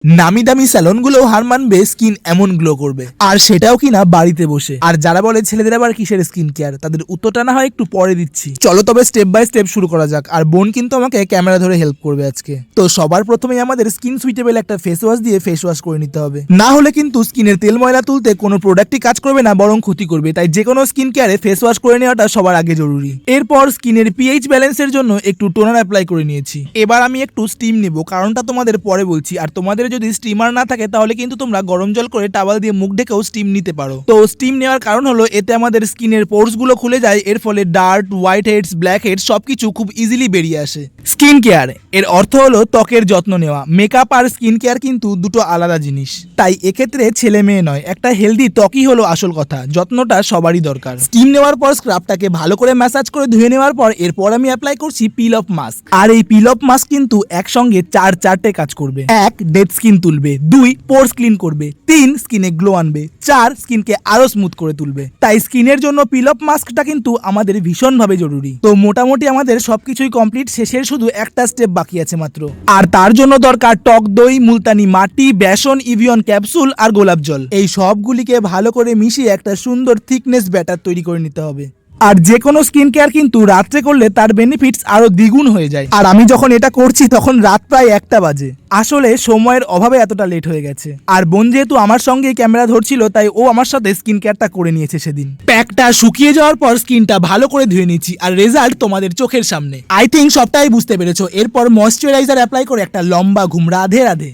নামি দামি স্যালনগুলো হার মানবে স্কিন এমন গ্লো করবে, আর সেটাও কিনা বাড়িতে বসে। আর যারা বলে ছেলেদের আবার কিসের স্কিন কেয়ার, তাদের উত্তরটা না হয় একটু পরে দিচ্ছি। চলো তবে স্টেপ বাই স্টেপ শুরু করা যাক। আর বোন কিন্তু আমাকে ক্যামেরা ধরে হেল্প করবে আজকে। তো সবার প্রথমেই আমাদের স্কিন সুইটেবল একটা ফেস ওয়াশ দিয়ে ফেস ওয়াশ করে নিতে হবে, না হলে কিন্তু স্কিনের তেল ময়লা তুলতে কোনো প্রোডাক্টই কাজ করবে না, বরং ক্ষতি করবে। তাই যে কোনো স্কিন কেয়ারে ফেস ওয়াশ করে নেওয়াটা সবার আগে জরুরি। এরপর স্কিনের পিএইচ ব্যালেন্সের জন্য একটু টোনার অ্যাপ্লাই করে নিয়েছি। এবার আমি একটু স্টিম নেব, কারণটা তোমাদের পরে বলছি। আর তোমাদের যদি স্টিমার না থাকে তাহলে কিন্তু তোমরা গরম জল করে টাওয়াল দিয়ে মুখ ঢেকেও স্টিম নিতে পারো। তো স্টিম নেওয়ার কারণ হলো এতে আমাদের স্কিনের পোর্স গুলো খুলে যায়, এর ফলে dirt, white heads, black heads সবকিছু খুব ইজিলি বেরিয়ে আসে। স্কিন কেয়ার এর অর্থ হলো ত্বকের যত্ন নেওয়া। মেকআপ আর স্কিন কেয়ার কিন্তু দুটো আলাদা জিনিস, তাই এক্ষেত্রে ছেলে মেয়ে নয়, একটা হেলদি ত্বকই হলো আসল কথা। যত্নটা সবারই দরকার। স্টিম নেওয়ার পর স্ক্রাবটাকে ভালো করে ম্যাসাজ করে ধুয়ে নেওয়ার পর এরপর আমি অ্যাপ্লাই করছি পিল অফ মাস্ক। আর এই পিল অফ মাস্ক কিন্তু একসঙ্গে চারটে কাজ করবে। 1, ডেড স্কিন তুলবে। 2, পোর্স ক্লিন করবে। 3, স্কিনে গ্লো আনবে। 4, স্কিনকে আরো স্মুথ করে তুলবে। তাই স্কিনের জন্য পিল অফ মাস্কটা কিন্তু আমাদের ভীষণভাবে জরুরি। তো মোটামুটি আমাদের সবকিছুই কমপ্লিট, শেষের শুধু একটা স্টেপ বাকি আছে মাত্র। আর তার জন্য দরকার টক দই, মুলতানি মাটি, বেসন, ইভিয়ন ক্যাপসুল আর গোলাপ জল। এই সবগুলিকে ভালো করে মিশিয়ে একটা সুন্দর থিকনেস ব্যাটার তৈরি করে নিতে হবে। আর যে কোনো স্কিন কেয়ার কিন্তু রাত্রে করলে তার বেনিফিটস আরো দ্বিগুণ হয়ে যায়। আর আমি যখন এটা করছি তখন রাত প্রায় 1টা বাজে। আসলে সময়ের অভাবে এতটা লেট হয়ে গেছে। আর বোন যেহেতু আমার সঙ্গেই ক্যামেরা ধরছিল, তাই ও আমার সাথে স্কিন কেয়ারটা করে নিয়েছে সেদিন। প্যাকটা শুকিয়ে যাওয়ার পর স্কিনটা ভালো করে ধুয়ে নিচ্ছি, আর রেজাল্ট তোমাদের চোখের সামনে। আই থিঙ্ক সবটাই বুঝতে পেরেছো। এরপর ময়শ্চারাইজার অ্যাপ্লাই করে একটা লম্বা ঘুম। রাধে রাধে।